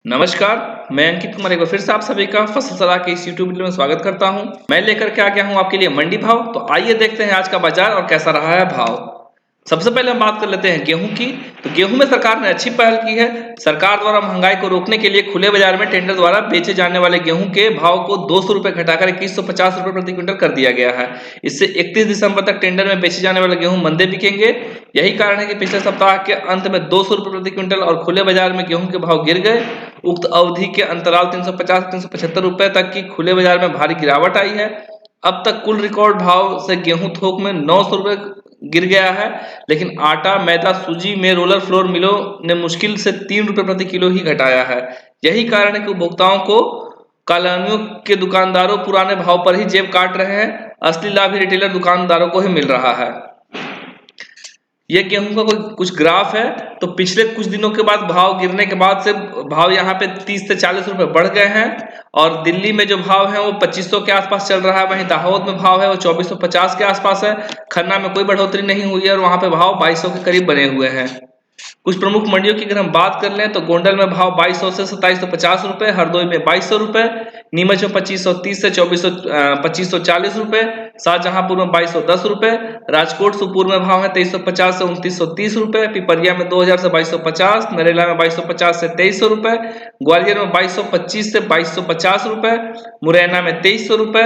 नमस्कार, मैं अंकित कुमार एक बार फिर से आप सभी का फसल सलाह के इस यूट्यूब वीडियो में स्वागत करता हूं। मैं लेकर के आ गया हूं आपके लिए मंडी भाव। तो आइए देखते हैं आज का बाजार और कैसा रहा है भाव। सबसे पहले हम बात कर लेते हैं गेहूं की। तो गेहूं में सरकार ने अच्छी पहल की है। सरकार द्वारा महंगाई को रोकने के लिए खुले बाजार में टेंडर द्वारा बेचे जाने वाले गेहूं के भाव को 200 रुपए घटाकर 2150 रुपए प्रति क्विंटल कर दिया गया है। इससे 31 दिसंबर तक टेंडर में बेचे जाने वाले गेहूं मंदे बिकेंगे। यही कारण है कि पिछले सप्ताह के अंत में 200 रुपए प्रति क्विंटल और खुले बाजार में गेहूं के भाव गिर गए। उक्त अवधि के अंतराल 350 से 375 रुपए तक की खुले बाजार में भारी गिरावट आई है। अब तक कुल रिकॉर्ड भाव से गेहूं थोक में 900 रुपए गिर गया है, लेकिन आटा, मैदा, सूजी में रोलर फ्लोर मिलों ने मुश्किल से 3 रुपए प्रति किलो ही घटाया है। यही कारण है कि उपभोक्ताओं को कॉलोनियों के दुकानदारों पुराने भाव पर ही जेब काट रहे हैं। असली लाभ ही रिटेलर दुकानदारों को ही मिल रहा है। ये गेहूं का कुछ ग्राफ है। तो पिछले कुछ दिनों के बाद भाव गिरने के बाद से भाव यहाँ पे 30 से 40 रुपए बढ़ गए हैं। और दिल्ली में जो भाव है वो 2500 के आसपास चल रहा है। वहीं दाहोद में भाव है वो 2450 के आसपास है। खन्ना में कोई बढ़ोतरी नहीं हुई है और वहां पे भाव 2200 के करीब बने हुए हैं। कुछ प्रमुख मंडियों की अगर हम बात कर लें तो गोंडल में भाव 2200 से 2750 रुपए, हरदोई में 2200 रुपए, नीमच में 2530 से 2540 रुपए, शाहजहांपुर में 2210 रुपए, राजकोट सुपुर में भाव है 2350 से 2930 रुपए, पिपरिया में 2000 से 2250, नरेला में 2250 से 2300 रुपए, ग्वालियर में 2225 से 2250 रुपए, मुरैना में 2300 रुपए,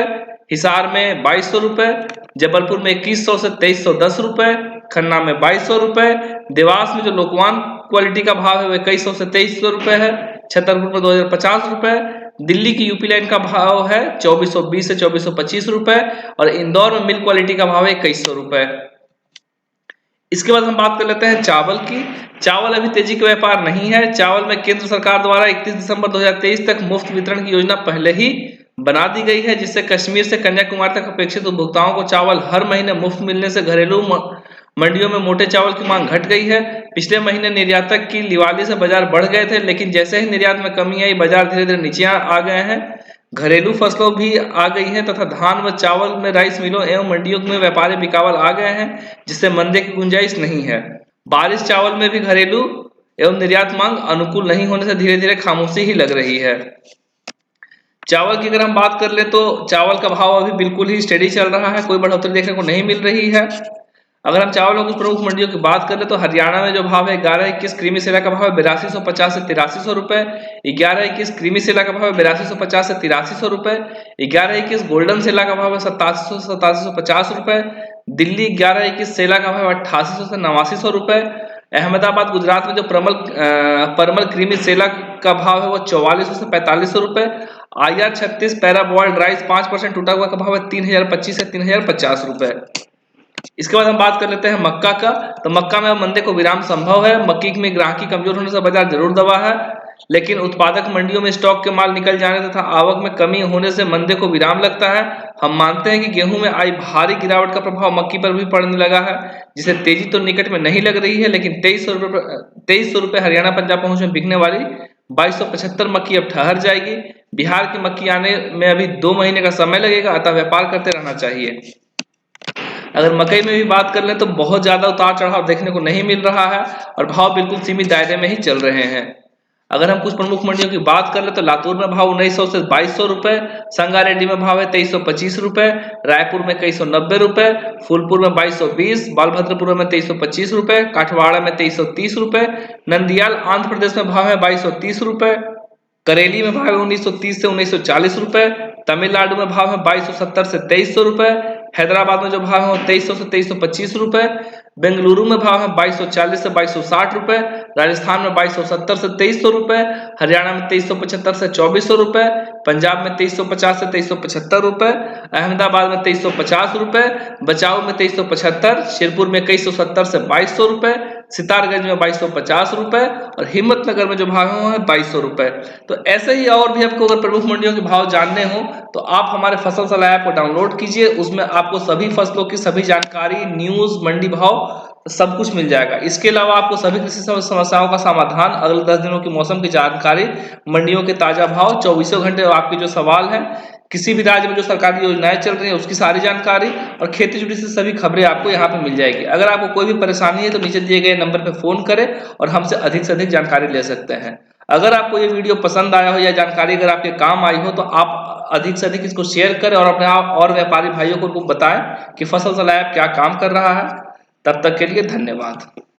हिसार में 2200 रुपए, जबलपुर में 2100 से 2310 रुपए, खन्ना में 2200 रुपए, देवास में जो लोकवान क्वालिटी का भाव है वह 2100 से 2300 रुपए है, छतरपुर में 2050 रुपए, दिल्ली की यूपी लाइन का भाव है 2420 से 2425 रुपए और इंदौर में मिल्क क्वालिटी का भाव है 2100 रुपए। इसके बाद हम बात कर लेते हैं चावल की। चावल अभी तेजी का व्यापार नहीं है। चावल में केंद्र सरकार द्वारा 31 दिसंबर 2023 तक मुफ्त वितरण की योजना पहले ही बना दी गई है, जिससे कश्मीर से कन्याकुमारी तक अपेक्षित उपभोक्ताओं को चावल हर महीने मुफ्त मिलने से घरेलू मंडियों में मोटे चावल की मांग घट गई है। पिछले महीने निर्यातक की लिवाली से बाजार बढ़ गए थे, लेकिन जैसे ही निर्यात में कमी आई बाजार धीरे धीरे नीचे आ गए हैं। घरेलू फसलों भी आ गई हैं तथा धान व चावल में राइस मिलों एवं मंडियों में व्यापारी बिकावल आ गए हैं, जिससे मंदे की गुंजाइश नहीं है। बारिश चावल में भी घरेलू एवं निर्यात मांग अनुकूल नहीं होने से धीरे धीरे खामोशी ही लग रही है। चावल की अगर हम बात कर ले तो चावल का भाव अभी बिल्कुल ही स्टेडी चल रहा है, कोई बढ़ोतरी देखने को नहीं मिल रही है। अगर हम चावलों की प्रमुख मंडियों की बात करें तो हरियाणा में जो भाव है 1121 क्रीमी सेला का भाव है 8250 से 8300 रुपए, 1121 क्रीमी सेला का भाव है 8250 से 8300 रुपए, 1121 गोल्डन सेला का भाव है 8700 से 8750 रुपए, दिल्ली 1121 सेला का भाव है 8800 से 8900 रुपए, अहमदाबाद गुजरात में जो परमल क्रीमी सेला का भाव है वो 4400 से 4500 रुपए, IR36 पैरा बॉइल्ड राइस 5% टूटा हुआ का भाव है 3025 से 3050 रुपए। इसके बाद हम बात कर लेते हैं मक्का का। तो मक्का में मंदे को विराम संभव है। मक्की में ग्राहकी कमजोर होने से बाजार जरूर दबा है, लेकिन उत्पादक मंडियों में स्टॉक के माल निकल जाने तथा आवक में कमी होने से मंदे को विराम लगता है। हम मानते हैं कि गेहूं में आई भारी गिरावट का प्रभाव मक्की पर भी पड़ने लगा है, जिसे तेजी तो निकट में नहीं लग रही है, लेकिन 2300 रुपए हरियाणा पंजाब पहुंच में बिकने वाली 2275 मक्की अब ठहर जाएगी। बिहार की मक्की आने में अभी 2 महीने का समय लगेगा, अतः व्यापार करते रहना चाहिए। अगर मकई में भी बात कर लें तो बहुत ज्यादा उतार चढ़ाव देखने को नहीं मिल रहा है और भाव बिल्कुल सीमित दायरे में ही चल रहे हैं। अगर हम कुछ प्रमुख मंडियों की बात कर ले तो लातूर में भाव 1900 से 2200 रुपए, संगारेड्डी में भाव है 2325 रुपए, रायपुर में 2190 रुपए, फूलपुर में 2220, बालभद्रपुर में 2325 रुपए, काठवाड़ा में 2330 रुपए, नंदियाल आंध्र प्रदेश में भाव है 2230 रुपए, करेली में भाव है 1930 से 1940 रुपए, तमिलनाडु में भाव है 2270 से 2300 रुपए, हैदराबाद में जो भाव है वो 2300 से 2325 रुपए, बेंगलुरु में भाव है 2240 से 2260 रुपए, राजस्थान में 2270 से 2300 रुपए, हरियाणा में 2375 से 2400 रुपए, पंजाब में 2350 से 2375 रुपए, अहमदाबाद में 2350 रुपए, बचाऊ में 2375, शिरपुर में 2170 से 2200 रुपए, सितारगंज में 2250 रुपए और हिम्मतनगर में जो भाव है 2200 रुपए। तो ऐसे ही और भी आपको अगर प्रमुख मंडियों के भाव जानने हो तो आप हमारे फसल सलाह ऐप को डाउनलोड कीजिए। उसमें आपको सभी फसलों की सभी जानकारी, न्यूज, मंडी भाव सब कुछ मिल जाएगा। इसके अलावा आपको सभी कृषि समस्याओं का समाधान, अगले 10 दिनों की मौसम की जानकारी, मंडियों के ताजा भाव, 24 घंटे आपके जो सवाल हैं, किसी भी राज्य में जो सरकारी योजनाएं चल रही है उसकी सारी जानकारी और खेती जुड़ी से सभी खबरें आपको यहाँ पे मिल जाएगी। अगर आपको कोई भी परेशानी है तो नीचे दिए गए नंबर पे फोन करें और हमसे अधिक से अधिक जानकारी ले सकते हैं। अगर आपको ये वीडियो पसंद आया हो या जानकारी अगर आपके काम आई हो तो आप अधिक से अधिक इसको शेयर करें और अपने आप और व्यापारी भाइयों को बताएं कि फसल सलाह ऐप क्या काम कर रहा है। तब तक के लिए धन्यवाद।